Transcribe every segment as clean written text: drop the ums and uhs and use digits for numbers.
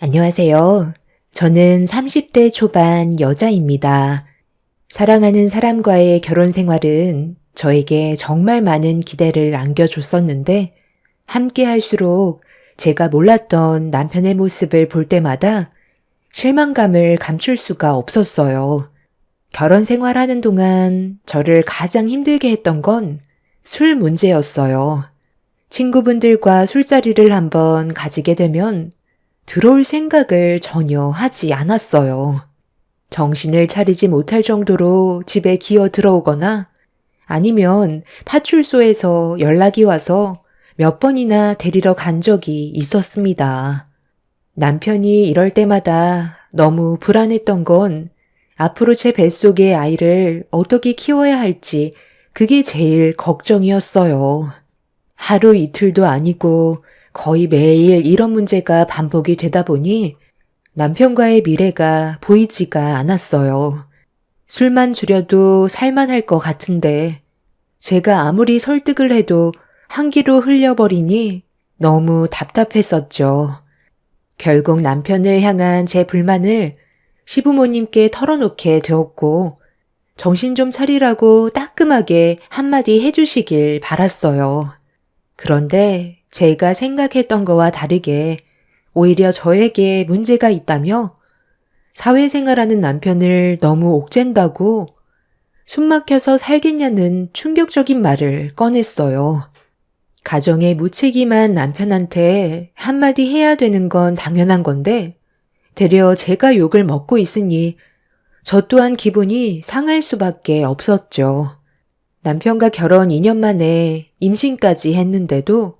안녕하세요. 저는 30대 초반 여자입니다. 사랑하는 사람과의 결혼 생활은 저에게 정말 많은 기대를 안겨줬었는데, 함께 할수록 제가 몰랐던 남편의 모습을 볼 때마다 실망감을 감출 수가 없었어요. 결혼 생활하는 동안 저를 가장 힘들게 했던 건 술 문제였어요. 친구분들과 술자리를 한번 가지게 되면 들어올 생각을 전혀 하지 않았어요. 정신을 차리지 못할 정도로 집에 기어 들어오거나 아니면 파출소에서 연락이 와서 몇 번이나 데리러 간 적이 있었습니다. 남편이 이럴 때마다 너무 불안했던 건 앞으로 제 뱃속의 아이를 어떻게 키워야 할지 그게 제일 걱정이었어요. 하루 이틀도 아니고 거의 매일 이런 문제가 반복이 되다 보니 남편과의 미래가 보이지가 않았어요. 술만 줄여도 살만할 것 같은데 제가 아무리 설득을 해도 한기로 흘려버리니 너무 답답했었죠. 결국 남편을 향한 제 불만을 시부모님께 털어놓게 되었고 정신 좀 차리라고 따끔하게 한마디 해주시길 바랐어요. 그런데 제가 생각했던 거와 다르게 오히려 저에게 문제가 있다며 사회생활하는 남편을 너무 옥죄다고 숨막혀서 살겠냐는 충격적인 말을 꺼냈어요. 가정에 무책임한 남편한테 한마디 해야 되는 건 당연한 건데 되려 제가 욕을 먹고 있으니 저 또한 기분이 상할 수밖에 없었죠. 남편과 결혼 2년 만에 임신까지 했는데도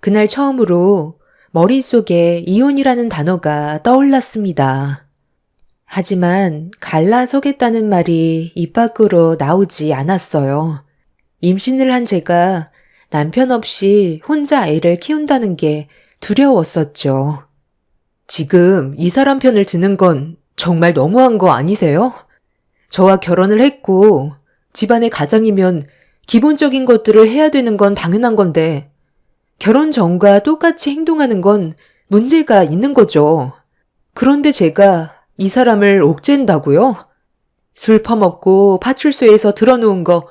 그날 처음으로 머릿속에 이혼이라는 단어가 떠올랐습니다. 하지만 갈라서겠다는 말이 입 밖으로 나오지 않았어요. 임신을 한 제가 남편 없이 혼자 애를 키운다는 게 두려웠었죠. 지금 이 사람 편을 드는 건 정말 너무한 거 아니세요? 저와 결혼을 했고 집안의 가장이면 기본적인 것들을 해야 되는 건 당연한 건데 결혼 전과 똑같이 행동하는 건 문제가 있는 거죠. 그런데 제가 이 사람을 옥죄인다고요? 술 퍼먹고 파출소에서 들어누운 거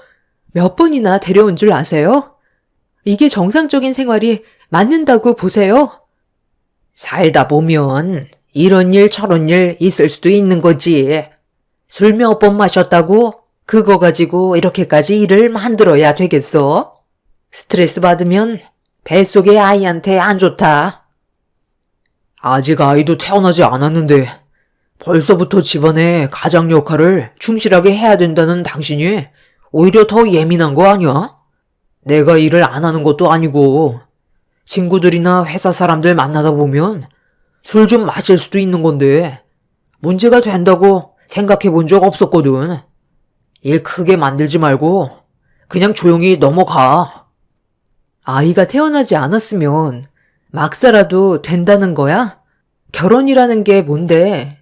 몇 번이나 데려온 줄 아세요? 이게 정상적인 생활이 맞는다고 보세요? 살다 보면 이런 일 저런 일 있을 수도 있는 거지. 술 몇 번 마셨다고 그거 가지고 이렇게까지 일을 만들어야 되겠어? 스트레스 받으면 뱃속의 아이한테 안 좋다. 아직 아이도 태어나지 않았는데 벌써부터 집안의 가장 역할을 충실하게 해야 된다는 당신이 오히려 더 예민한 거 아니야? 내가 일을 안 하는 것도 아니고 친구들이나 회사 사람들 만나다 보면 술 좀 마실 수도 있는 건데 문제가 된다고 생각해 본 적 없었거든. 일 크게 만들지 말고 그냥 조용히 넘어가. 아이가 태어나지 않았으면 막 살아도 된다는 거야? 결혼이라는 게 뭔데?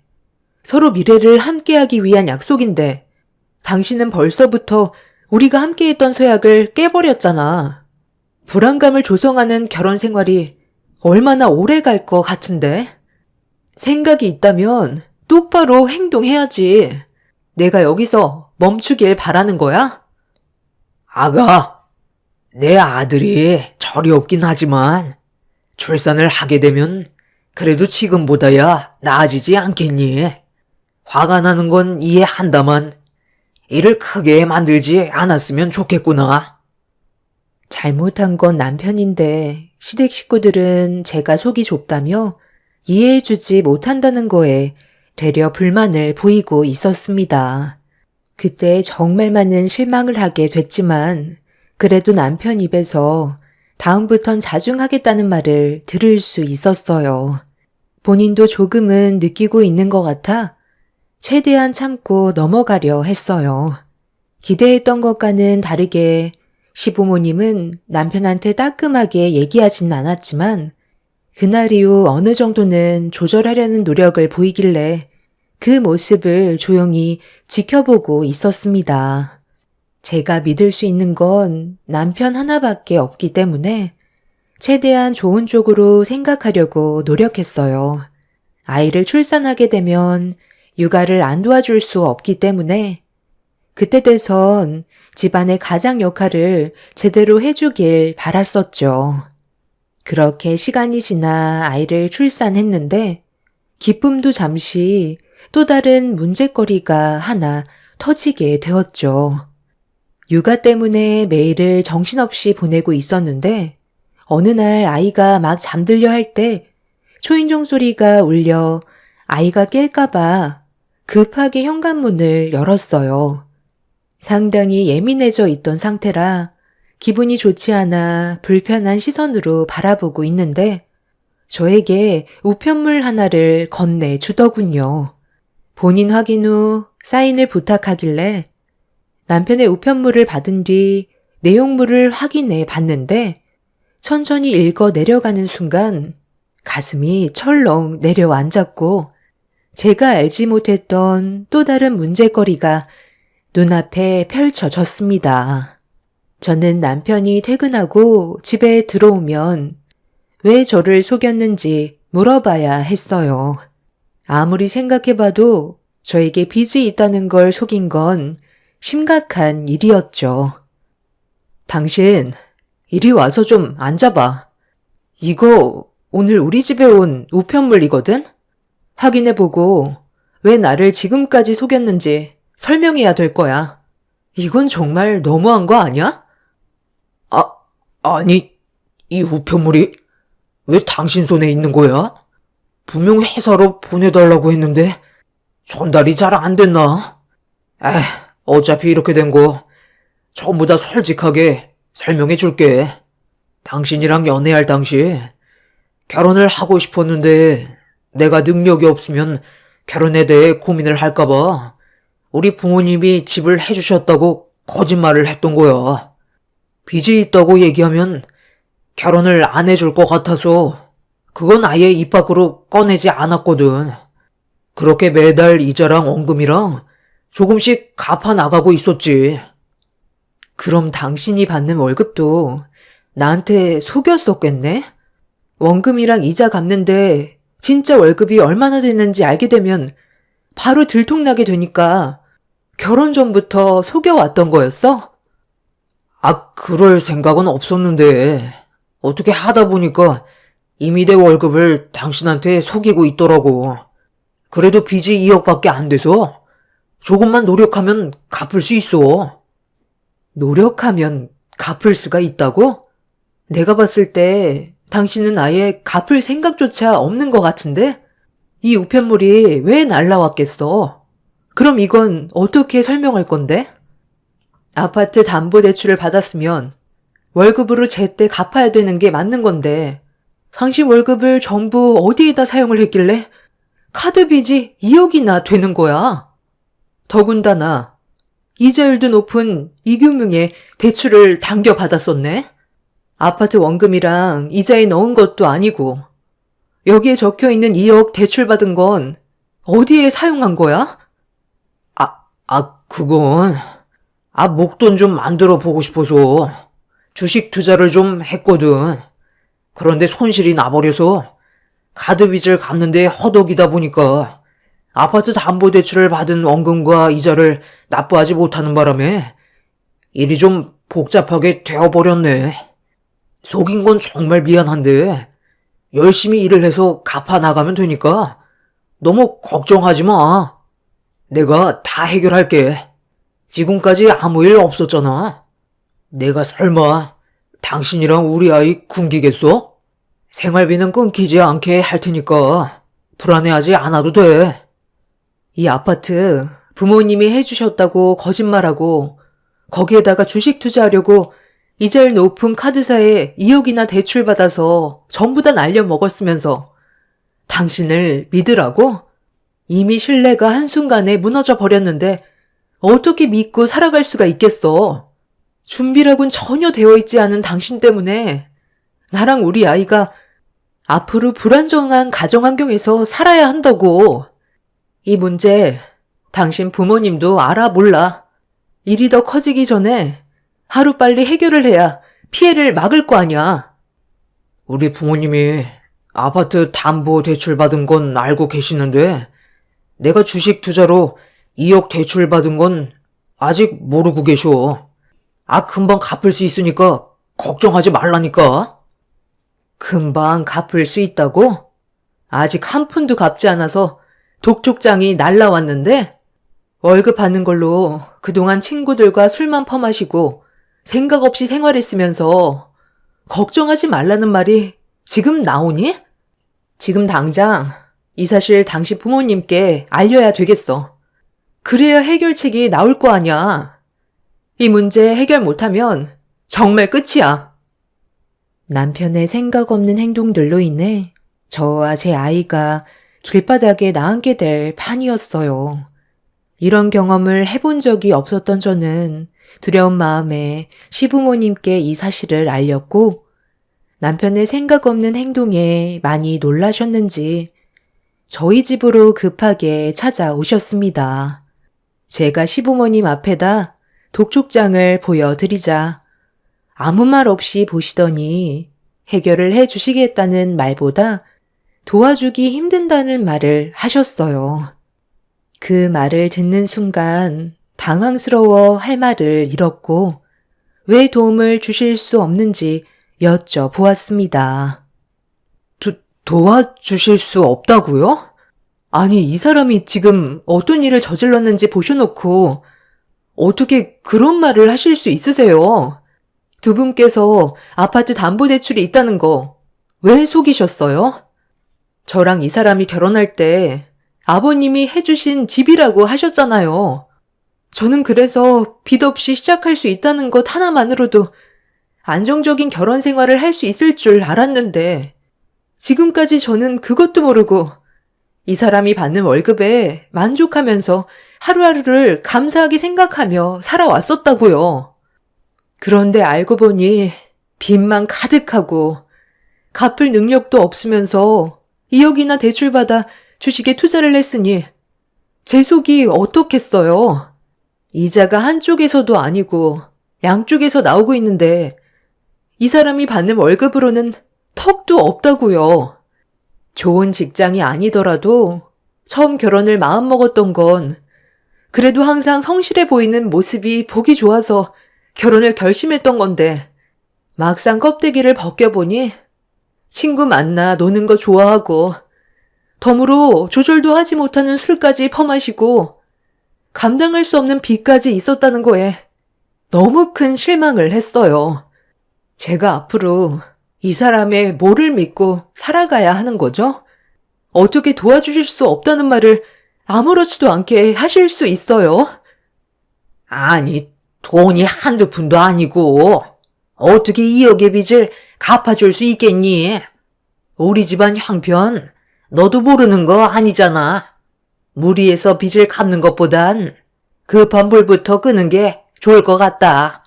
서로 미래를 함께하기 위한 약속인데 당신은 벌써부터 우리가 함께했던 서약을 깨버렸잖아. 불안감을 조성하는 결혼 생활이 얼마나 오래 갈 것 같은데? 생각이 있다면 똑바로 행동해야지. 내가 여기서 멈추길 바라는 거야? 아가, 내 아들이 철이 없긴 하지만 출산을 하게 되면 그래도 지금보다야 나아지지 않겠니? 화가 나는 건 이해한다만 일을 크게 만들지 않았으면 좋겠구나. 잘못한 건 남편인데 시댁 식구들은 제가 속이 좁다며 이해해주지 못한다는 거에 되려 불만을 보이고 있었습니다. 그때 정말 많은 실망을 하게 됐지만 그래도 남편 입에서 다음부턴 자중하겠다는 말을 들을 수 있었어요. 본인도 조금은 느끼고 있는 것 같아 최대한 참고 넘어가려 했어요. 기대했던 것과는 다르게 시부모님은 남편한테 따끔하게 얘기하진 않았지만 그날 이후 어느 정도는 조절하려는 노력을 보이길래 그 모습을 조용히 지켜보고 있었습니다. 제가 믿을 수 있는 건 남편 하나밖에 없기 때문에 최대한 좋은 쪽으로 생각하려고 노력했어요. 아이를 출산하게 되면 육아를 안 도와줄 수 없기 때문에 그때 돼선 집안의 가장 역할을 제대로 해주길 바랐었죠. 그렇게 시간이 지나 아이를 출산했는데 기쁨도 잠시 또 다른 문제거리가 하나 터지게 되었죠. 육아 때문에 매일을 정신없이 보내고 있었는데 어느 날 아이가 막 잠들려 할 때 초인종 소리가 울려 아이가 깰까봐 급하게 현관문을 열었어요. 상당히 예민해져 있던 상태라 기분이 좋지 않아 불편한 시선으로 바라보고 있는데 저에게 우편물 하나를 건네주더군요. 본인 확인 후 사인을 부탁하길래 남편의 우편물을 받은 뒤 내용물을 확인해 봤는데 천천히 읽어 내려가는 순간 가슴이 철렁 내려앉았고 제가 알지 못했던 또 다른 문제거리가 눈앞에 펼쳐졌습니다. 저는 남편이 퇴근하고 집에 들어오면 왜 저를 속였는지 물어봐야 했어요. 아무리 생각해봐도 저에게 빚이 있다는 걸 속인 건 심각한 일이었죠. 당신, 이리 와서 좀 앉아봐. 이거 오늘 우리 집에 온 우편물이거든? 확인해보고 왜 나를 지금까지 속였는지 설명해야 될 거야. 이건 정말 너무한 거 아니야? 아니, 이 우편물이 왜 당신 손에 있는 거야? 분명 회사로 보내달라고 했는데 전달이 잘 안 됐나? 어차피 이렇게 된 거 전부 다 솔직하게 설명해 줄게. 당신이랑 연애할 당시 결혼을 하고 싶었는데 내가 능력이 없으면 결혼에 대해 고민을 할까봐 우리 부모님이 집을 해주셨다고 거짓말을 했던 거야. 빚이 있다고 얘기하면 결혼을 안 해줄 것 같아서 그건 아예 입 밖으로 꺼내지 않았거든. 그렇게 매달 이자랑 원금이랑 조금씩 갚아 나가고 있었지. 그럼 당신이 받는 월급도 나한테 속였었겠네? 원금이랑 이자 갚는데 진짜 월급이 얼마나 되는지 알게 되면 바로 들통나게 되니까 결혼 전부터 속여왔던 거였어? 그럴 생각은 없었는데 어떻게 하다 보니까 이미 내 월급을 당신한테 속이고 있더라고. 그래도 빚이 2억밖에 안 돼서 조금만 노력하면 갚을 수 있어. 노력하면 갚을 수가 있다고? 내가 봤을 때 당신은 아예 갚을 생각조차 없는 것 같은데? 이 우편물이 왜 날라왔겠어? 그럼 이건 어떻게 설명할 건데? 아파트 담보대출을 받았으면 월급으로 제때 갚아야 되는 게 맞는 건데 당신 월급을 전부 어디에다 사용을 했길래 카드 빚이 2억이나 되는 거야. 더군다나 이자율도 높은 이금융에 대출을 당겨받았었네. 아파트 원금이랑 이자에 넣은 것도 아니고 여기에 적혀있는 2억 대출받은 건 어디에 사용한 거야? 그건 목돈 좀 만들어 보고 싶어서 주식 투자를 좀 했거든. 그런데 손실이 나버려서 카드 빚을 갚는데 허덕이다 보니까 아파트 담보대출을 받은 원금과 이자를 납부하지 못하는 바람에 일이 좀 복잡하게 되어버렸네. 속인 건 정말 미안한데 열심히 일을 해서 갚아 나가면 되니까 너무 걱정하지 마. 내가 다 해결할게. 지금까지 아무 일 없었잖아. 내가 설마 당신이랑 우리 아이 굶기겠어? 생활비는 끊기지 않게 할 테니까 불안해하지 않아도 돼. 이 아파트 부모님이 해주셨다고 거짓말하고 거기에다가 주식 투자하려고 이자율 높은 카드사에 2억이나 대출받아서 전부 다 날려먹었으면서 당신을 믿으라고? 이미 신뢰가 한순간에 무너져 버렸는데 어떻게 믿고 살아갈 수가 있겠어? 준비라곤 전혀 되어 있지 않은 당신 때문에 나랑 우리 아이가 앞으로 불안정한 가정 환경에서 살아야 한다고. 이 문제 당신 부모님도 알아 몰라. 일이 더 커지기 전에 하루빨리 해결을 해야 피해를 막을 거 아니야. 우리 부모님이 아파트 담보 대출 받은 건 알고 계시는데, 내가 주식 투자로 2억 대출 받은 건 아직 모르고 계셔. 금방 갚을 수 있으니까 걱정하지 말라니까. 금방 갚을 수 있다고? 아직 한 푼도 갚지 않아서 독촉장이 날라왔는데, 월급 받는 걸로 그동안 친구들과 술만 퍼마시고 생각 없이 생활했으면서 걱정하지 말라는 말이 지금 나오니? 지금 당장 이 사실 당신 부모님께 알려야 되겠어. 그래야 해결책이 나올 거 아니야. 이 문제 해결 못하면 정말 끝이야. 남편의 생각 없는 행동들로 인해 저와 제 아이가 길바닥에 나앉게 될 판이었어요. 이런 경험을 해본 적이 없었던 저는 두려운 마음에 시부모님께 이 사실을 알렸고, 남편의 생각 없는 행동에 많이 놀라셨는지 저희 집으로 급하게 찾아오셨습니다. 제가 시부모님 앞에다 독촉장을 보여드리자 아무 말 없이 보시더니 해결을 해주시겠다는 말보다 도와주기 힘든다는 말을 하셨어요. 그 말을 듣는 순간 당황스러워 할 말을 잃었고 왜 도움을 주실 수 없는지 여쭤보았습니다. 도와주실 수 없다고요? 아니, 이 사람이 지금 어떤 일을 저질렀는지 보셔놓고 어떻게 그런 말을 하실 수 있으세요? 두 분께서 아파트 담보대출이 있다는 거 왜 속이셨어요? 저랑 이 사람이 결혼할 때 아버님이 해주신 집이라고 하셨잖아요. 저는 그래서 빚 없이 시작할 수 있다는 것 하나만으로도 안정적인 결혼 생활을 할 수 있을 줄 알았는데 지금까지 저는 그것도 모르고 이 사람이 받는 월급에 만족하면서 하루하루를 감사하게 생각하며 살아왔었다고요. 그런데 알고 보니 빚만 가득하고 갚을 능력도 없으면서 2억이나 대출받아 주식에 투자를 했으니 제 속이 어떻겠어요. 이자가 한쪽에서도 아니고 양쪽에서 나오고 있는데 이 사람이 받는 월급으로는 턱도 없다고요. 좋은 직장이 아니더라도 처음 결혼을 마음먹었던 건 그래도 항상 성실해 보이는 모습이 보기 좋아서 결혼을 결심했던 건데 막상 껍데기를 벗겨보니 친구 만나 노는 거 좋아하고 덤으로 조절도 하지 못하는 술까지 퍼마시고 감당할 수 없는 빚까지 있었다는 거에 너무 큰 실망을 했어요. 제가 앞으로 이 사람의 뭐를 믿고 살아가야 하는 거죠? 어떻게 도와주실 수 없다는 말을 아무렇지도 않게 하실 수 있어요? 아니, 돈이 한두 푼도 아니고 어떻게 2억의 빚을 갚아줄 수 있겠니? 우리 집안 형편 너도 모르는 거 아니잖아. 무리해서 빚을 갚는 것보단 급한 불부터 끄는 게 좋을 것 같다.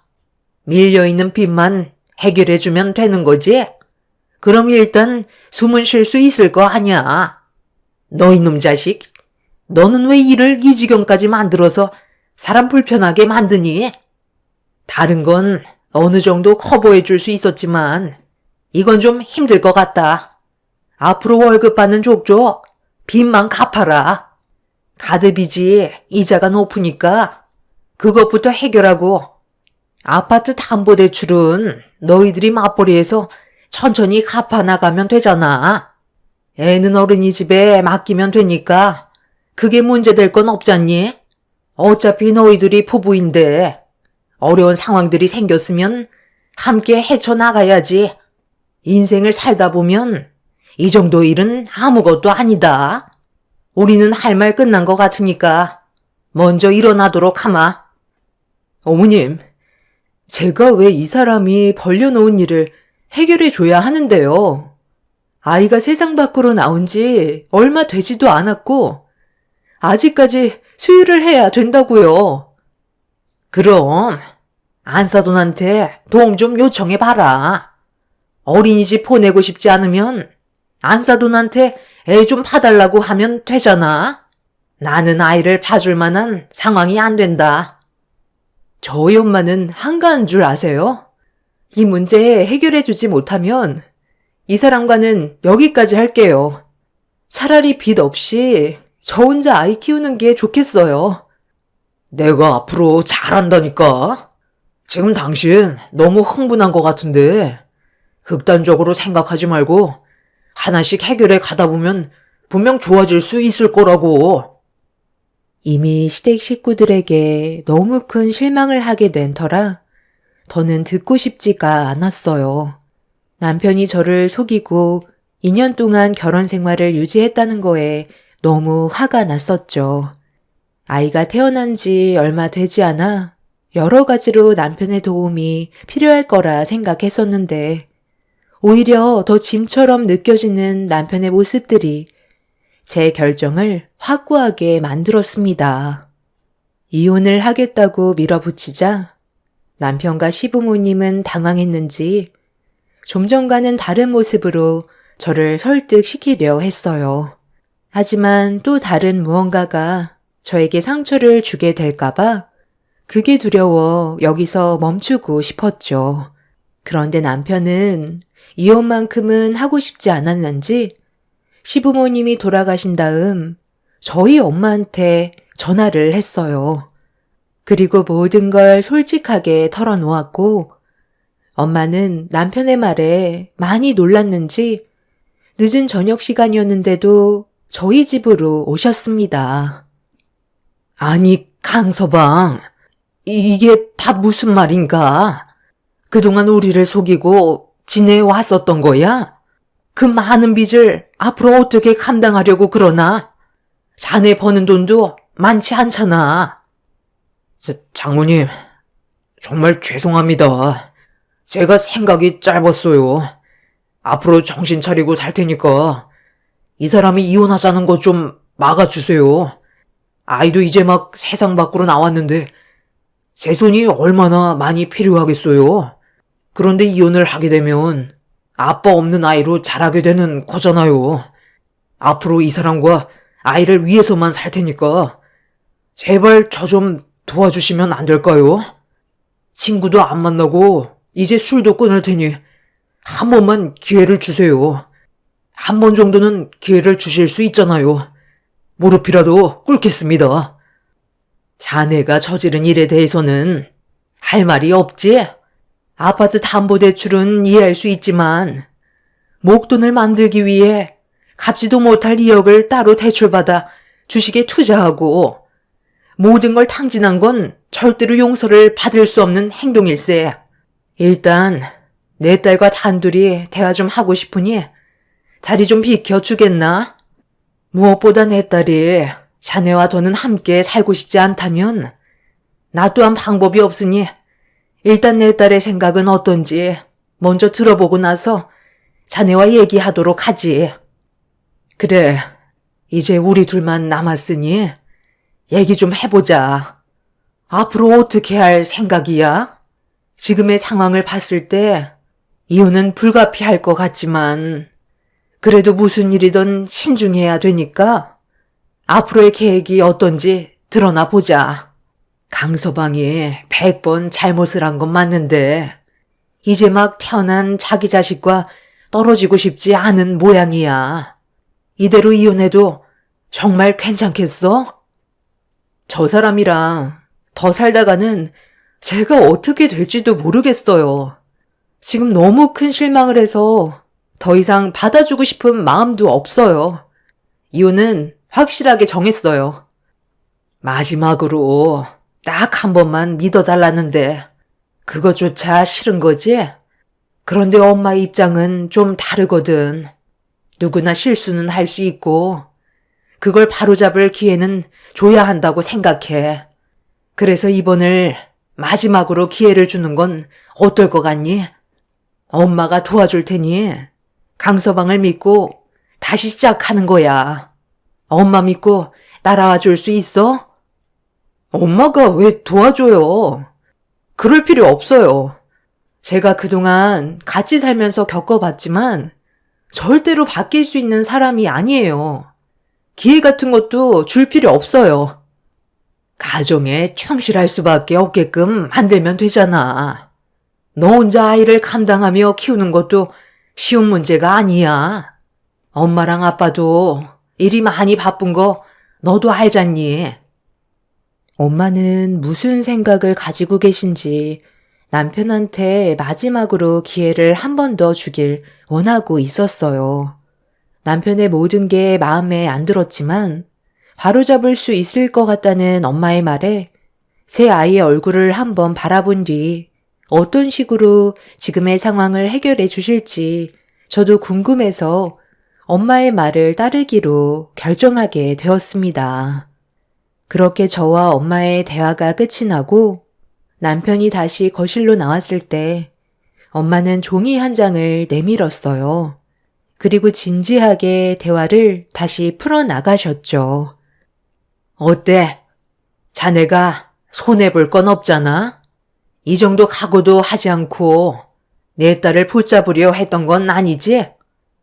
밀려있는 빚만 해결해주면 되는 거지? 그럼 일단 숨은 쉴 수 있을 거 아니야. 너 이놈 자식, 너는 왜 일을 이 지경까지 만들어서 사람 불편하게 만드니? 다른 건 어느 정도 커버해 줄 수 있었지만 이건 좀 힘들 것 같다. 앞으로 월급 받는 족족 빚만 갚아라. 가드빚이 이자가 높으니까 그것부터 해결하고 아파트 담보대출은 너희들이 맞벌이해서 천천히 갚아 나가면 되잖아. 애는 어린이집에 맡기면 되니까 그게 문제될 건 없잖니? 어차피 너희들이 부부인데 어려운 상황들이 생겼으면 함께 헤쳐나가야지. 인생을 살다 보면 이 정도 일은 아무것도 아니다. 우리는 할 말 끝난 것 같으니까 먼저 일어나도록 하마. 어머님, 제가 왜 이 사람이 벌려놓은 일을 해결해줘야 하는데요? 아이가 세상 밖으로 나온 지 얼마 되지도 않았고 아직까지 수유를 해야 된다고요. 그럼 안사돈한테 도움 좀 요청해봐라. 어린이집 보내고 싶지 않으면 안사돈한테 애 좀 봐달라고 하면 되잖아. 나는 아이를 봐줄 만한 상황이 안 된다. 저희 엄마는 한가한 줄 아세요? 이 문제 해결해주지 못하면 이 사람과는 여기까지 할게요. 차라리 빚 없이 저 혼자 아이 키우는 게 좋겠어요. 내가 앞으로 잘한다니까. 지금 당신 너무 흥분한 것 같은데 극단적으로 생각하지 말고 하나씩 해결해 가다 보면 분명 좋아질 수 있을 거라고. 이미 시댁 식구들에게 너무 큰 실망을 하게 된 터라 더는 듣고 싶지가 않았어요. 남편이 저를 속이고 2년 동안 결혼 생활을 유지했다는 거에 너무 화가 났었죠. 아이가 태어난 지 얼마 되지 않아 여러 가지로 남편의 도움이 필요할 거라 생각했었는데 오히려 더 짐처럼 느껴지는 남편의 모습들이 제 결정을 확고하게 만들었습니다. 이혼을 하겠다고 밀어붙이자 남편과 시부모님은 당황했는지 좀 전과는 다른 모습으로 저를 설득시키려 했어요. 하지만 또 다른 무언가가 저에게 상처를 주게 될까봐 그게 두려워 여기서 멈추고 싶었죠. 그런데 남편은 이혼만큼은 하고 싶지 않았는지 시부모님이 돌아가신 다음 저희 엄마한테 전화를 했어요. 그리고 모든 걸 솔직하게 털어놓았고 엄마는 남편의 말에 많이 놀랐는지 늦은 저녁 시간이었는데도 저희 집으로 오셨습니다. 아니, 강서방. 이게 다 무슨 말인가? 그동안 우리를 속이고 지내왔었던 거야? 그 많은 빚을 앞으로 어떻게 감당하려고 그러나? 자네 버는 돈도 많지 않잖아. 장모님, 정말 죄송합니다. 제가 생각이 짧았어요. 앞으로 정신 차리고 살 테니까 이 사람이 이혼하자는 거 좀 막아주세요. 아이도 이제 막 세상 밖으로 나왔는데 제 손이 얼마나 많이 필요하겠어요. 그런데 이혼을 하게 되면 아빠 없는 아이로 자라게 되는 거잖아요. 앞으로 이 사람과 아이를 위해서만 살 테니까 제발 저 좀 도와주시면 안 될까요? 친구도 안 만나고 이제 술도 끊을 테니 한 번만 기회를 주세요. 한 번 정도는 기회를 주실 수 있잖아요. 무릎이라도 꿇겠습니다. 자네가 저지른 일에 대해서는 할 말이 없지? 아파트 담보대출은 이해할 수 있지만 목돈을 만들기 위해 갚지도 못할 2억을 따로 대출받아 주식에 투자하고 모든 걸 탕진한 건 절대로 용서를 받을 수 없는 행동일세. 일단 내 딸과 단둘이 대화 좀 하고 싶으니 자리 좀 비켜주겠나? 무엇보다 내 딸이 자네와 더는 함께 살고 싶지 않다면 나 또한 방법이 없으니 일단 내 딸의 생각은 어떤지 먼저 들어보고 나서 자네와 얘기하도록 하지. 그래, 이제 우리 둘만 남았으니 얘기 좀 해보자. 앞으로 어떻게 할 생각이야? 지금의 상황을 봤을 때 이혼은 불가피할 것 같지만 그래도 무슨 일이든 신중해야 되니까 앞으로의 계획이 어떤지 드러나 보자. 강서방이 100번 잘못을 한 건 맞는데 이제 막 태어난 자기 자식과 떨어지고 싶지 않은 모양이야. 이대로 이혼해도 정말 괜찮겠어? 저 사람이랑 더 살다가는 제가 어떻게 될지도 모르겠어요. 지금 너무 큰 실망을 해서 더 이상 받아주고 싶은 마음도 없어요. 이혼은 확실하게 정했어요. 마지막으로 딱 한 번만 믿어달라는데 그것조차 싫은 거지? 그런데 엄마 입장은 좀 다르거든. 누구나 실수는 할 수 있고 그걸 바로잡을 기회는 줘야 한다고 생각해. 그래서 이번을 마지막으로 기회를 주는 건 어떨 것 같니? 엄마가 도와줄 테니 강서방을 믿고 다시 시작하는 거야. 엄마 믿고 따라와 줄 수 있어? 엄마가 왜 도와줘요? 그럴 필요 없어요. 제가 그동안 같이 살면서 겪어봤지만 절대로 바뀔 수 있는 사람이 아니에요. 기회 같은 것도 줄 필요 없어요. 가정에 충실할 수밖에 없게끔 만들면 되잖아. 너 혼자 아이를 감당하며 키우는 것도 쉬운 문제가 아니야. 엄마랑 아빠도 일이 많이 바쁜 거 너도 알잖니. 엄마는 무슨 생각을 가지고 계신지 남편한테 마지막으로 기회를 한 번 더 주길 원하고 있었어요. 남편의 모든 게 마음에 안 들었지만 바로잡을 수 있을 것 같다는 엄마의 말에 제 아이의 얼굴을 한번 바라본 뒤 어떤 식으로 지금의 상황을 해결해 주실지 저도 궁금해서 엄마의 말을 따르기로 결정하게 되었습니다. 그렇게 저와 엄마의 대화가 끝이 나고 남편이 다시 거실로 나왔을 때 엄마는 종이 한 장을 내밀었어요. 그리고 진지하게 대화를 다시 풀어나가셨죠. 어때? 자네가 손해볼 건 없잖아? 이 정도 각오도 하지 않고 내 딸을 붙잡으려 했던 건 아니지?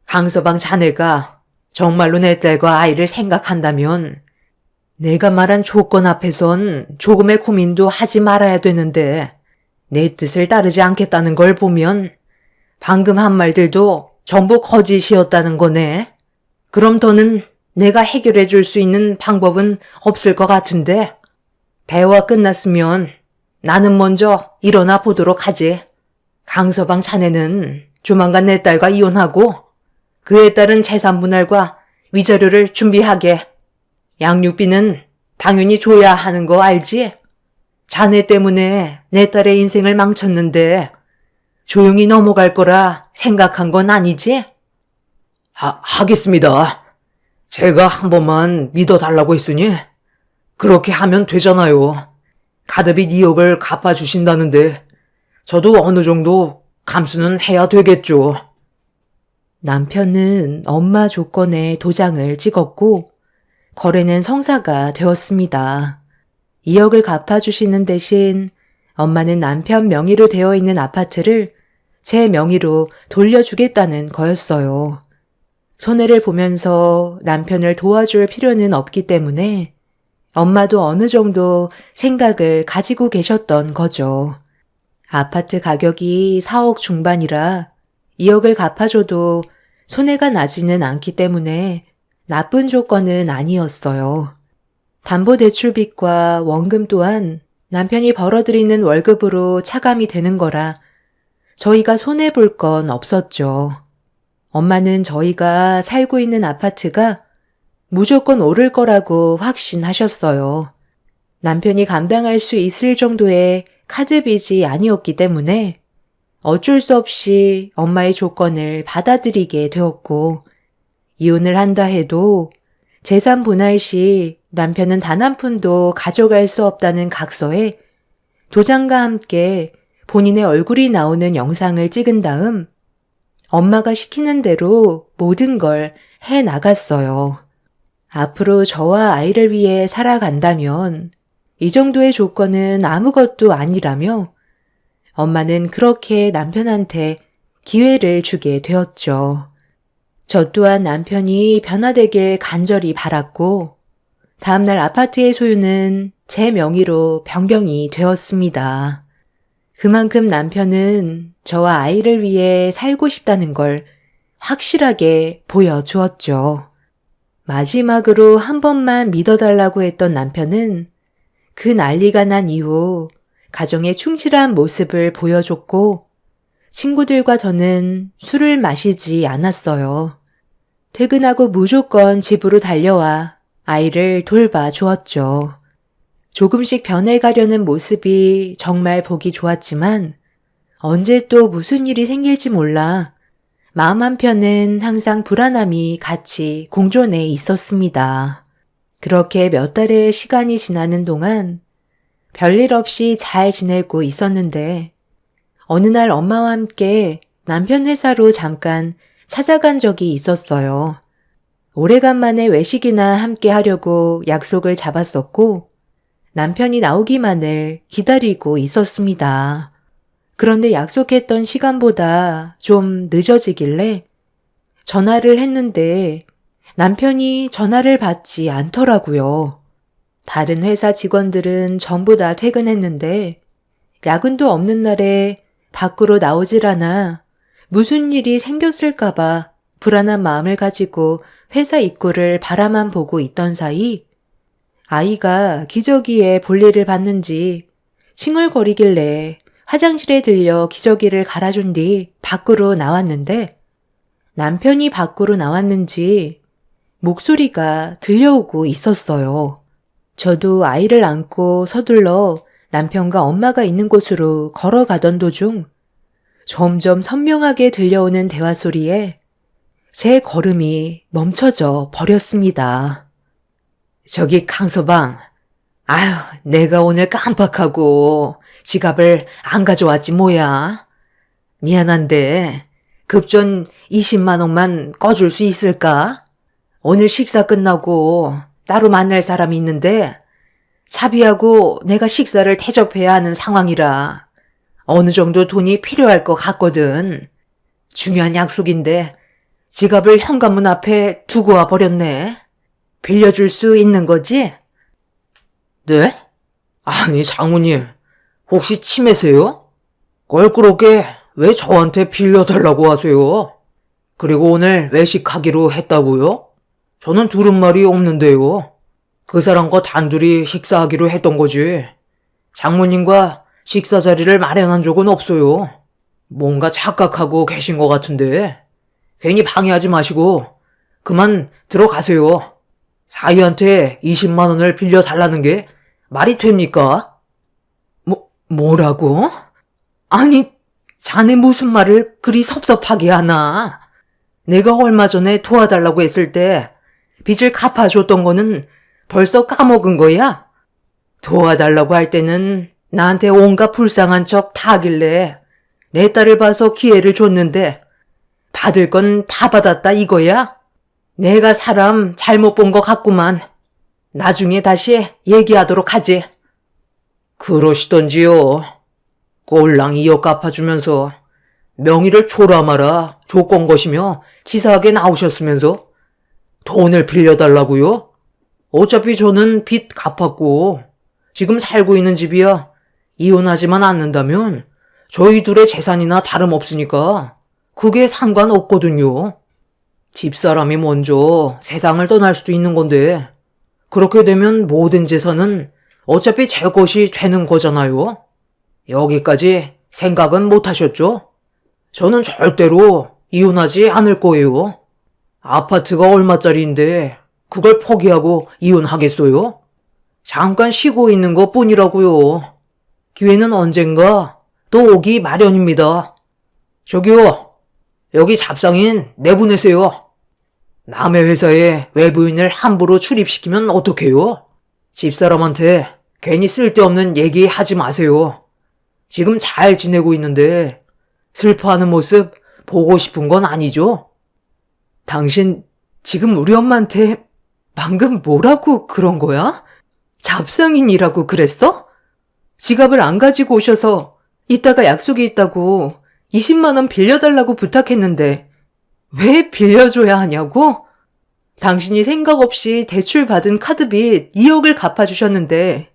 강서방 자네가 정말로 내 딸과 아이를 생각한다면 내가 말한 조건 앞에선 조금의 고민도 하지 말아야 되는데 내 뜻을 따르지 않겠다는 걸 보면 방금 한 말들도 전부 거짓이었다는 거네. 그럼 더는 내가 해결해 줄 수 있는 방법은 없을 것 같은데 대화 끝났으면 나는 먼저 일어나 보도록 하지. 강서방 자네는 조만간 내 딸과 이혼하고 그에 따른 재산 분할과 위자료를 준비하게. 양육비는 당연히 줘야 하는 거 알지? 자네 때문에 내 딸의 인생을 망쳤는데 조용히 넘어갈 거라 생각한 건 아니지? 하겠습니다. 제가 한 번만 믿어달라고 했으니 그렇게 하면 되잖아요. 가드빚 2억을 갚아주신다는데 저도 어느 정도 감수는 해야 되겠죠. 남편은 엄마 조건에 도장을 찍었고 거래는 성사가 되었습니다. 2억을 갚아주시는 대신 엄마는 남편 명의로 되어 있는 아파트를 제 명의로 돌려주겠다는 거였어요. 손해를 보면서 남편을 도와줄 필요는 없기 때문에 엄마도 어느 정도 생각을 가지고 계셨던 거죠. 아파트 가격이 4억 중반이라 2억을 갚아줘도 손해가 나지는 않기 때문에 나쁜 조건은 아니었어요. 담보대출빚과 원금 또한 남편이 벌어들이는 월급으로 차감이 되는 거라 저희가 손해볼 건 없었죠. 엄마는 저희가 살고 있는 아파트가 무조건 오를 거라고 확신하셨어요. 남편이 감당할 수 있을 정도의 카드빚이 아니었기 때문에 어쩔 수 없이 엄마의 조건을 받아들이게 되었고 이혼을 한다 해도 재산 분할 시 남편은 단 한 푼도 가져갈 수 없다는 각서에 도장과 함께 본인의 얼굴이 나오는 영상을 찍은 다음 엄마가 시키는 대로 모든 걸 해 나갔어요. 앞으로 저와 아이를 위해 살아간다면 이 정도의 조건은 아무것도 아니라며 엄마는 그렇게 남편한테 기회를 주게 되었죠. 저 또한 남편이 변화되길 간절히 바랐고 다음날 아파트의 소유는 제 명의로 변경이 되었습니다. 그만큼 남편은 저와 아이를 위해 살고 싶다는 걸 확실하게 보여주었죠. 마지막으로 한 번만 믿어달라고 했던 남편은 그 난리가 난 이후 가정에 충실한 모습을 보여줬고 친구들과 저는 술을 마시지 않았어요. 퇴근하고 무조건 집으로 달려와 아이를 돌봐주었죠. 조금씩 변해가려는 모습이 정말 보기 좋았지만 언제 또 무슨 일이 생길지 몰라 마음 한편은 항상 불안함이 같이 공존해 있었습니다. 그렇게 몇 달의 시간이 지나는 동안 별일 없이 잘 지내고 있었는데 어느 날 엄마와 함께 남편 회사로 잠깐 찾아간 적이 있었어요. 오래간만에 외식이나 함께 하려고 약속을 잡았었고 남편이 나오기만을 기다리고 있었습니다. 그런데 약속했던 시간보다 좀 늦어지길래 전화를 했는데 남편이 전화를 받지 않더라고요. 다른 회사 직원들은 전부 다 퇴근했는데 야근도 없는 날에 밖으로 나오질 않아 무슨 일이 생겼을까봐 불안한 마음을 가지고 회사 입구를 바라만 보고 있던 사이 아이가 기저귀에 볼일을 봤는지 칭얼거리길래 화장실에 들려 기저귀를 갈아준 뒤 밖으로 나왔는데 남편이 밖으로 나왔는지 목소리가 들려오고 있었어요. 저도 아이를 안고 서둘러 남편과 엄마가 있는 곳으로 걸어가던 도중 점점 선명하게 들려오는 대화 소리에 제 걸음이 멈춰져 버렸습니다. 저기 강서방, 아휴, 내가 오늘 깜빡하고 지갑을 안 가져왔지 뭐야. 미안한데 급전 20만 원만 꺼줄 수 있을까? 오늘 식사 끝나고 따로 만날 사람이 있는데 차비하고 내가 식사를 대접해야 하는 상황이라 어느 정도 돈이 필요할 것 같거든. 중요한 약속인데 지갑을 현관문 앞에 두고 와 버렸네. 빌려줄 수 있는 거지? 네? 아니 장모님, 혹시 치매세요? 껄끄럽게 왜 저한테 빌려달라고 하세요? 그리고 오늘 외식하기로 했다고요? 저는 들은 말이 없는데요. 그 사람과 단둘이 식사하기로 했던 거지. 장모님과 식사 자리를 마련한 적은 없어요. 뭔가 착각하고 계신 것 같은데 괜히 방해하지 마시고 그만 들어가세요. 사위한테 20만 원을 빌려달라는 게 말이 됩니까? 뭐라고? 아니, 자네 무슨 말을 그리 섭섭하게 하나? 내가 얼마 전에 도와달라고 했을 때 빚을 갚아줬던 거는 벌써 까먹은 거야? 도와달라고 할 때는 나한테 온갖 불쌍한 척 다 하길래 내 딸을 봐서 기회를 줬는데 받을 건 다 받았다 이거야? 내가 사람 잘못 본 것 같구만. 나중에 다시 얘기하도록 하지. 그러시던지요. 꼴랑 이어 갚아주면서 명의를 초라마라 조건 거시며 치사하게 나오셨으면서 돈을 빌려달라고요? 어차피 저는 빚 갚았고 지금 살고 있는 집이야 이혼하지만 않는다면 저희 둘의 재산이나 다름없으니까 그게 상관없거든요. 집사람이 먼저 세상을 떠날 수도 있는 건데 그렇게 되면 모든 재산은 어차피 제 것이 되는 거잖아요. 여기까지 생각은 못 하셨죠? 저는 절대로 이혼하지 않을 거예요. 아파트가 얼마짜리인데 그걸 포기하고 이혼하겠어요? 잠깐 쉬고 있는 것 뿐이라고요. 기회는 언젠가 또 오기 마련입니다. 저기요, 여기 잡상인 내보내세요. 남의 회사에 외부인을 함부로 출입시키면 어떡해요? 집사람한테 괜히 쓸데없는 얘기 하지 마세요. 지금 잘 지내고 있는데 슬퍼하는 모습 보고 싶은 건 아니죠? 당신 지금 우리 엄마한테 방금 뭐라고 그런 거야? 잡상인이라고 그랬어? 지갑을 안 가지고 오셔서 이따가 약속이 있다고 20만 원 빌려달라고 부탁했는데 왜 빌려줘야 하냐고? 당신이 생각 없이 대출 받은 카드빚 2억을 갚아주셨는데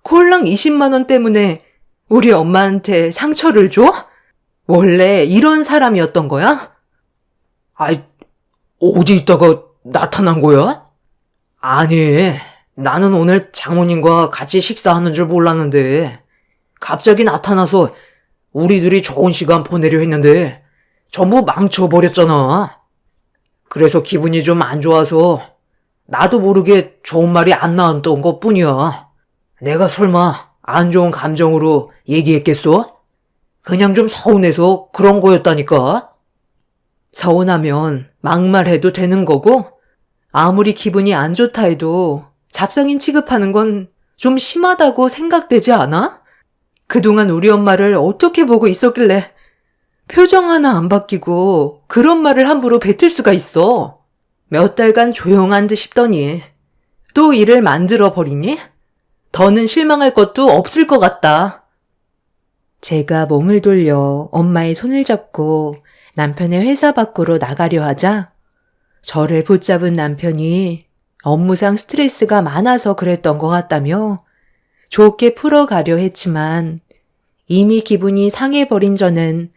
콜랑 20만 원 때문에 우리 엄마한테 상처를 줘? 원래 이런 사람이었던 거야? 아이, 어디 있다가 나타난 거야? 아니, 나는 오늘 장모님과 같이 식사하는 줄 몰랐는데 갑자기 나타나서 우리 둘이 좋은 시간 보내려 했는데 전부 망쳐버렸잖아. 그래서 기분이 좀 안 좋아서 나도 모르게 좋은 말이 안 나왔던 것 뿐이야. 내가 설마 안 좋은 감정으로 얘기했겠어? 그냥 좀 서운해서 그런 거였다니까. 서운하면 막말해도 되는 거고 아무리 기분이 안 좋다 해도 잡상인 취급하는 건 좀 심하다고 생각되지 않아? 그동안 우리 엄마를 어떻게 보고 있었길래 표정 하나 안 바뀌고 그런 말을 함부로 뱉을 수가 있어. 몇 달간 조용한 듯 싶더니 또 일을 만들어 버리니? 더는 실망할 것도 없을 것 같다. 제가 몸을 돌려 엄마의 손을 잡고 남편의 회사 밖으로 나가려 하자 저를 붙잡은 남편이 업무상 스트레스가 많아서 그랬던 것 같다며 좋게 풀어가려 했지만 이미 기분이 상해버린 저는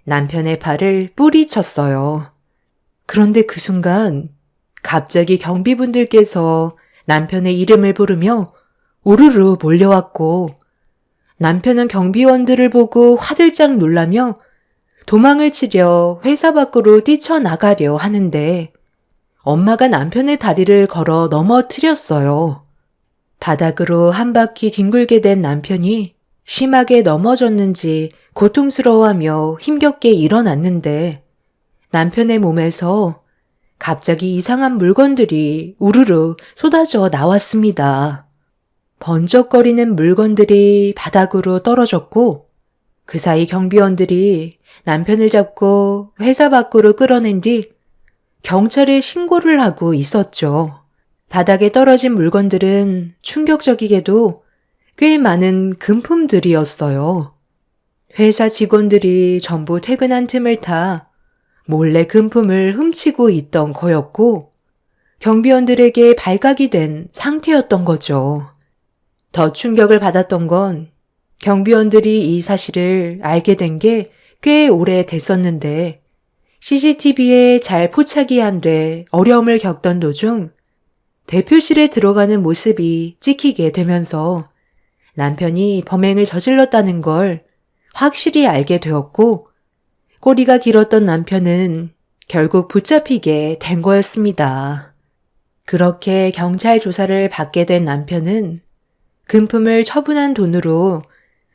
남편의 팔을 뿌리쳤어요. 그런데 그 순간 갑자기 경비분들께서 남편의 이름을 부르며 우르르 몰려왔고 남편은 경비원들을 보고 화들짝 놀라며 도망을 치려 회사 밖으로 뛰쳐나가려 하는데 엄마가 남편의 다리를 걸어 넘어뜨렸어요. 바닥으로 한 바퀴 뒹굴게 된 남편이 심하게 넘어졌는지 고통스러워하며 힘겹게 일어났는데 남편의 몸에서 갑자기 이상한 물건들이 우르르 쏟아져 나왔습니다. 번쩍거리는 물건들이 바닥으로 떨어졌고 그 사이 경비원들이 남편을 잡고 회사 밖으로 끌어낸 뒤 경찰에 신고를 하고 있었죠. 바닥에 떨어진 물건들은 충격적이게도 꽤 많은 금품들이었어요. 회사 직원들이 전부 퇴근한 틈을 타 몰래 금품을 훔치고 있던 거였고 경비원들에게 발각이 된 상태였던 거죠. 더 충격을 받았던 건 경비원들이 이 사실을 알게 된 게 꽤 오래 됐었는데 CCTV에 잘 포착이 안 돼 어려움을 겪던 도중 대표실에 들어가는 모습이 찍히게 되면서 남편이 범행을 저질렀다는 걸 확실히 알게 되었고 꼬리가 길었던 남편은 결국 붙잡히게 된 거였습니다. 그렇게 경찰 조사를 받게 된 남편은 금품을 처분한 돈으로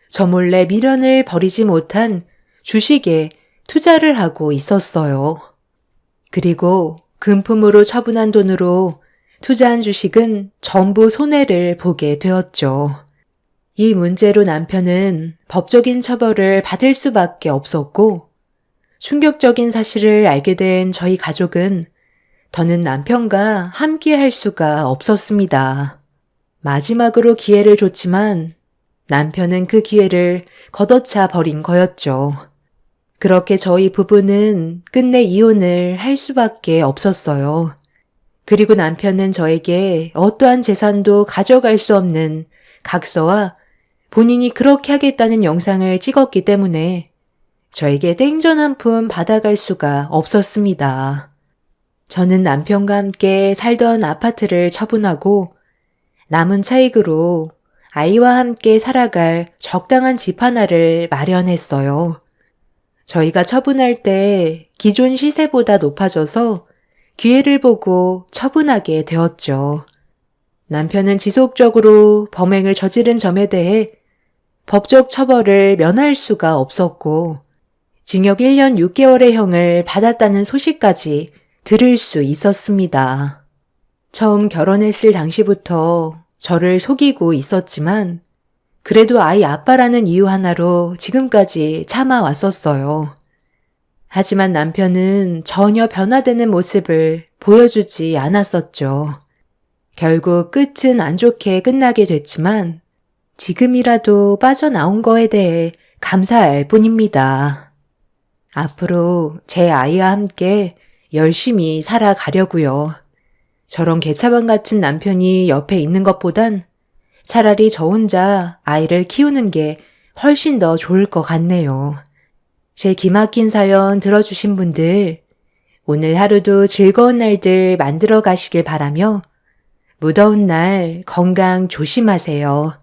저 몰래 미련을 버리지 못한 주식에 투자를 하고 있었어요. 그리고 금품으로 처분한 돈으로 투자한 주식은 전부 손해를 보게 되었죠. 이 문제로 남편은 법적인 처벌을 받을 수밖에 없었고 충격적인 사실을 알게 된 저희 가족은 더는 남편과 함께 할 수가 없었습니다. 마지막으로 기회를 줬지만 남편은 그 기회를 걷어차 버린 거였죠. 그렇게 저희 부부는 끝내 이혼을 할 수밖에 없었어요. 그리고 남편은 저에게 어떠한 재산도 가져갈 수 없는 각서와 본인이 그렇게 하겠다는 영상을 찍었기 때문에 저에게 땡전 한 푼 받아갈 수가 없었습니다. 저는 남편과 함께 살던 아파트를 처분하고 남은 차익으로 아이와 함께 살아갈 적당한 집 하나를 마련했어요. 저희가 처분할 때 기존 시세보다 높아져서 기회를 보고 처분하게 되었죠. 남편은 지속적으로 범행을 저지른 점에 대해 법적 처벌을 면할 수가 없었고 징역 1년 6개월의 형을 받았다는 소식까지 들을 수 있었습니다. 처음 결혼했을 당시부터 저를 속이고 있었지만 그래도 아이 아빠라는 이유 하나로 지금까지 참아왔었어요. 하지만 남편은 전혀 변화되는 모습을 보여주지 않았었죠. 결국 끝은 안 좋게 끝나게 됐지만 지금이라도 빠져나온 거에 대해 감사할 뿐입니다. 앞으로 제 아이와 함께 열심히 살아가려고요. 저런 개차반 같은 남편이 옆에 있는 것보단 차라리 저 혼자 아이를 키우는 게 훨씬 더 좋을 것 같네요. 제 기막힌 사연 들어주신 분들, 오늘 하루도 즐거운 날들 만들어 가시길 바라며 무더운 날 건강 조심하세요.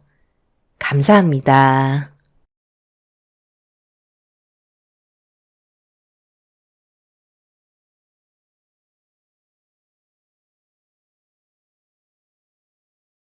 감사합니다.